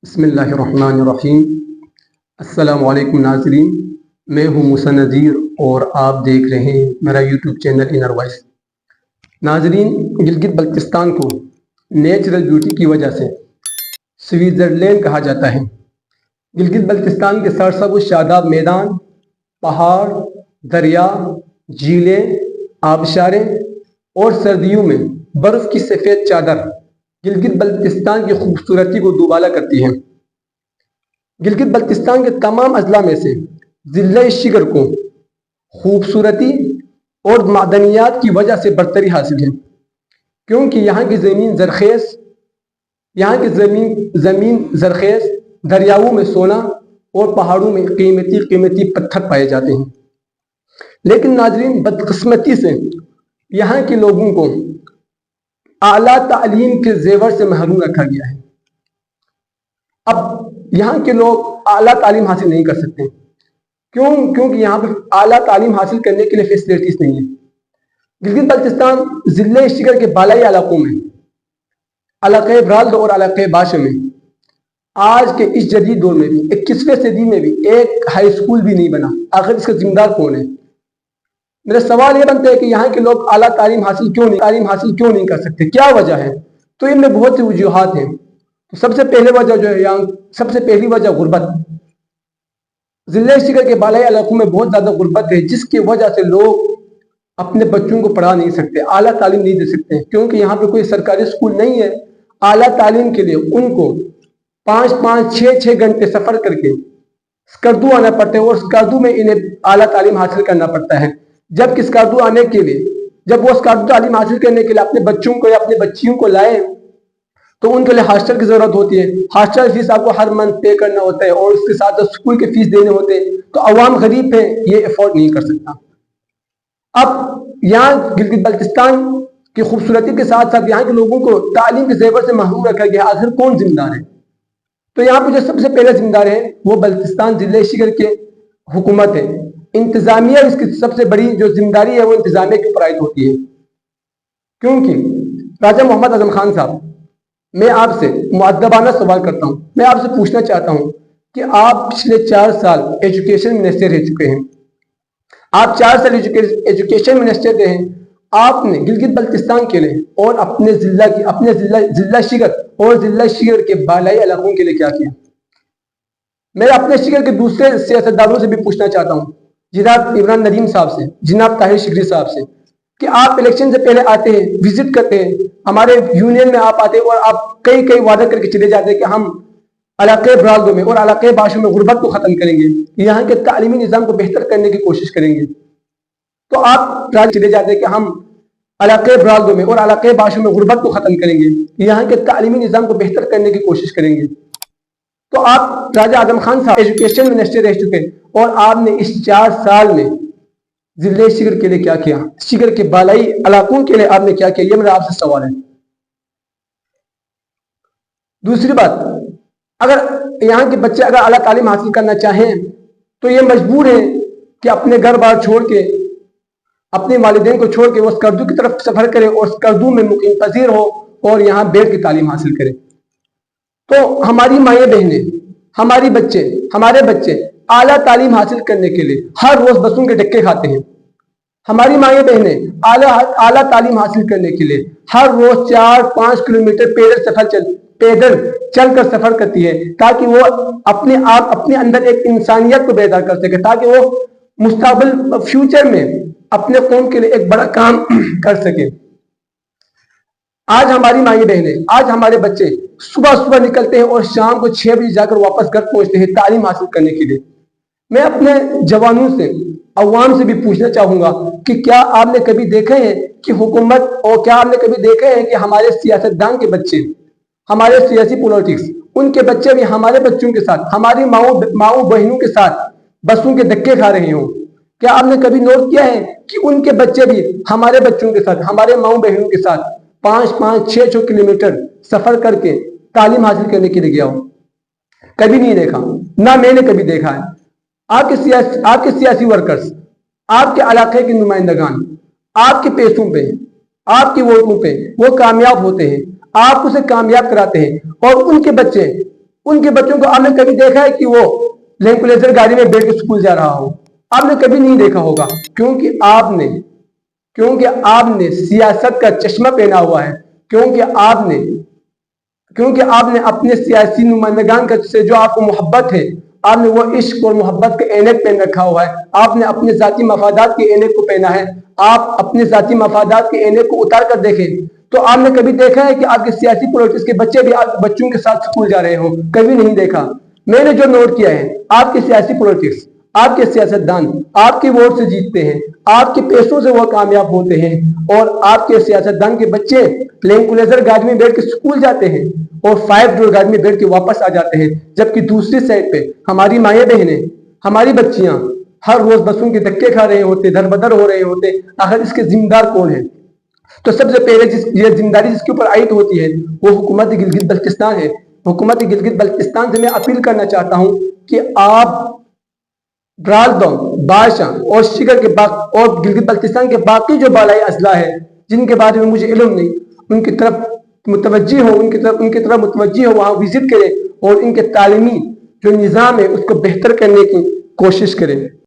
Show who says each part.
Speaker 1: بسم اللہ الرحمن الرحیم۔ السلام علیکم ناظرین، میں ہوں موسیٰ نذیر اور آپ دیکھ رہے ہیں میرا یوٹیوب چینل انر وائس۔ ناظرین، گلگت بلتستان کو نیچرل بیوٹی کی وجہ سے سوئٹزرلینڈ کہا جاتا ہے۔ گلگت بلتستان کے سرسبز شاداب میدان، پہاڑ، دریا، جھیلیں، آبشاریں اور سردیوں میں برف کی سفید چادر گلگت بلتستان کی خوبصورتی کو دوبالا کرتی ہے۔ گلگت بلتستان کے تمام اضلاع میں سے ضلع شگر کو خوبصورتی اور معدنیات کی وجہ سے برتری حاصل ہے، کیونکہ یہاں کی زمین زرخیز، دریاؤں میں سونا اور پہاڑوں میں قیمتی پتھر پائے جاتے ہیں۔ لیکن ناظرین، بدقسمتی سے یہاں کے لوگوں کو اعلیٰ تعلیم کے زیور سے محروم رکھا گیا ہے۔ اب یہاں کے لوگ اعلیٰ تعلیم حاصل نہیں کر سکتے، کیونکہ یہاں پر اعلیٰ تعلیم حاصل کرنے کے لیے فیسلٹیز نہیں ہیں۔ گلگت بلتستان ضلع شگر کے بالائی علاقوں میں، علاقہ برالدو اور علاقہ باشا میں آج کے اس جدید دور میں بھی 21ویں صدی میں بھی ایک ہائی اسکول بھی نہیں بنا۔ آخر اس کا ذمہ دار کون ہے؟ میرا سوال یہ بنتا ہے کہ یہاں کے لوگ اعلیٰ تعلیم حاصل کیوں نہیں کر سکتے؟ کیا وجہ ہے؟ تو ان میں بہت سی وجوہات ہیں۔ سب سے پہلی وجہ غربت۔ ضلع شگر کے بالائی علاقوں میں بہت زیادہ غربت ہے، جس کی وجہ سے لوگ اپنے بچوں کو پڑھا نہیں سکتے، اعلیٰ تعلیم نہیں دے سکتے، کیونکہ یہاں پہ کوئی سرکاری اسکول نہیں ہے۔ اعلیٰ تعلیم کے لیے ان کو 5-6 گھنٹے سفر کر کے اسکردو آنا پڑتا ہے، اور اسکردو میں انہیں اعلیٰ تعلیم حاصل کرنا پڑتا ہے۔ جبکہ اسکردو آنے کے لیے، جب وہ اسکردو تعلیم حاصل کرنے کے لیے اپنے بچوں کو یا اپنی بچیوں کو لائیں تو ان کے لیے ہاسٹل کی ضرورت ہوتی ہے۔ ہاسٹل فیس آپ کو ہر منتھ پے کرنا ہوتا ہے، اور اس کے ساتھ اسکول کے فیس دینے ہوتے ہیں، تو عوام غریب ہے، یہ افورڈ نہیں کر سکتا۔ اب یہاں گلگت بلتستان کی خوبصورتی کے ساتھ ساتھ یہاں کے لوگوں کو تعلیم کے زیور سے محروم رکھا گیا۔ آخر کون ذمہ دار ہے؟ تو یہاں پہ جو سب سے پہلے ذمہ دار ہے وہ بلتستان ضلع شگر کے حکومت ہے۔ انتظامیہ اس کی سب سے بڑی جو ذمہ داری ہے وہ انتظامیہ کے اوپر عائد ہوتی ہے، کیونکہ راجہ محمد اعظم خان صاحب، میں آپ سے مؤدبانہ سوال کرتا ہوں، میں آپ سے پوچھنا چاہتا ہوں کہ آپ پچھلے 4 سال ایجوکیشن منسٹر رہ چکے ہیں، آپ 4 سال ایجوکیشن منسٹر رہے ہیں۔ آپ نے گلگت بلتستان کے لیے اور اپنے ضلع شگر اور ضلع شگر کے بالائی علاقوں کے لیے کیا کیا؟ میں اپنے شگر کے دوسرے سیاستدانوں سے بھی پوچھنا چاہتا ہوں، جناب عمران ندیم صاحب سے، جناب طاہر شکری صاحب سے، کہ آپ الیکشن سے پہلے آتے ہیں، وزٹ کرتے ہیں، ہمارے یونین میں آپ آتے ہیں اور آپ کئی وعدے کر کے چلے جاتے ہیں کہ ہم علاقہ برالدو میں اور علاقہ باشا میں غربت کو ختم کریں گے، یہاں کے تعلیمی نظام کو بہتر کرنے کی کوشش کریں گے۔ تو آپ چلے جاتے ہیں کہ ہم علاقہ برالدو میں اور علاقہ باشا میں غربت کو ختم کریں گے، یہاں کے تعلیمی نظام کو بہتر کرنے کی کوشش کریں گے۔ تو آپ راجہ اعظم خان صاحب ایجوکیشن منسٹر رہ چکے، اور آپ نے اس 4 سال میں ضلع شگر کے لیے کیا کیا؟ شگر کے بالائی علاقوں کے لیے آپ نے کیا کیا؟ یہ میرا آپ سے سوال ہے۔ دوسری بات، اگر یہاں کے بچے اگر اعلیٰ تعلیم حاصل کرنا چاہیں تو یہ مجبور ہیں کہ اپنے گھر بار چھوڑ کے، اپنے والدین کو چھوڑ کے وہ اسکردو کی طرف سفر کرے اور اسکردو میں مقیم پذیر ہو اور یہاں بیٹھ کے تعلیم حاصل کرے۔ تو ہماری مائیں بہنیں، ہمارے بچے اعلیٰ تعلیم حاصل کرنے کے لیے ہر روز بسوں کے ڈھکے کھاتے ہیں۔ ہماری مائیں بہنیں اعلیٰ تعلیم حاصل کرنے کے لیے ہر روز 4-5 کلومیٹر پیدل چل کر سفر کرتی ہے، تاکہ وہ اپنے اندر ایک انسانیت کو بیدار کر سکے، تاکہ وہ مستقبل فیوچر میں اپنے قوم کے لیے ایک بڑا کام کر سکے۔ آج ہماری مائیں بہنیں، آج ہمارے بچے صبح نکلتے ہیں اور شام کو 6 بجے جا کر واپس گھر پہنچتے ہیں تعلیم حاصل کرنے کے لیے۔ میں اپنے جوانوں سے، عوام سے بھی پوچھنا چاہوں گا کہ کیا آپ نے کبھی دیکھے ہیں کہ حکومت، اور کیا آپ نے کبھی دیکھے ہیں کہ ہمارے سیاستدان کے بچے، ہمارے سیاسی پولیٹکس، ان کے بچے بھی ہمارے بچوں کے ساتھ، ہماری ماؤں بہنوں کے ساتھ بسوں کے دھکے کھا رہے ہوں؟ کیا آپ نے کبھی نوٹ کیا ہے کہ ان کے بچے بھی ہمارے بچوں کے ساتھ، ہمارے ماؤں بہنوں کے ساتھ 5-6 کلومیٹر سفر کر کے تعلیم حاصل کرنے کے لیے گیا ہوں؟ کبھی نہیں دیکھا، نہ میں نے کبھی دیکھا ہے۔ آپ کے سیاسی ورکرز، آپ کے علاقے کے نمائندگان آپ کے پیسوں پہ، آپ کے ووٹوں پہ وہ کامیاب ہوتے ہیں، آپ اسے کامیاب کراتے ہیں، اور ان کے بچے ان کے بچوں کو آپ نے کبھی دیکھا ہے کہ وہ لینکولیزر گاڑی میں بیٹھ کے اسکول جا رہا ہو؟ آپ نے کبھی نہیں دیکھا ہوگا، کیونکہ آپ نے سیاست کا چشمہ پہنا ہوا ہے، کیونکہ آپ نے اپنے سیاسی نمائندگان سے جو آپ کو محبت ہے، آپ نے وہ عشق اور محبت کا عینک پہن رکھا ہوا ہے، آپ نے اپنے ذاتی مفادات کے عینک کو پہنا ہے۔ آپ اپنے ذاتی مفادات کے عینک کو اتار کر دیکھیں تو آپ نے کبھی دیکھا ہے کہ آپ کے سیاسی پولیٹکس کے بچے بھی آپ بچوں کے ساتھ اسکول جا رہے ہوں؟ کبھی نہیں دیکھا۔ میں نے جو نوٹ کیا ہے، آپ کے سیاسی پولیٹکس، آپ کے سیاستدان آپ کے ووٹ سے جیتتے ہیں، آپ کے پیسوں سے وہ کامیاب ہوتے ہیں، اور آپ کے سیاستدان کے بچے لینکولیزر گاڑی میں بیٹھ کے اسکول جاتے ہیں اور 5 ڈور گاڑی میں بیٹھ کے واپس آ جاتے ہیں، جبکہ دوسری سائڈ پہ ہماری مائیں بہنیں، ہماری بچیاں ہر روز بسوں کے دھکے کھا رہے ہوتے، در بدر ہو رہے ہوتے۔ آخر اس کے ذمہ دار کون ہے؟ تو سب سے پہلے یہ ذمہ داری جس کے اوپر عائد ہوتی ہے وہ حکومت گلگت بلتستان ہے۔ حکومت گلگت بلتستان سے میں اپیل کرنا چاہتا ہوں کہ آپ برالدوں، بادشاہ اور شگر کے اور گلگت بلتستان کے باقی جو بالائی اضلاع ہے جن کے بارے میں مجھے علم نہیں، ان کی طرف متوجہ ہو، وہاں وزٹ کریں اور ان کے تعلیمی جو نظام ہے اس کو بہتر کرنے کی کوشش کریں۔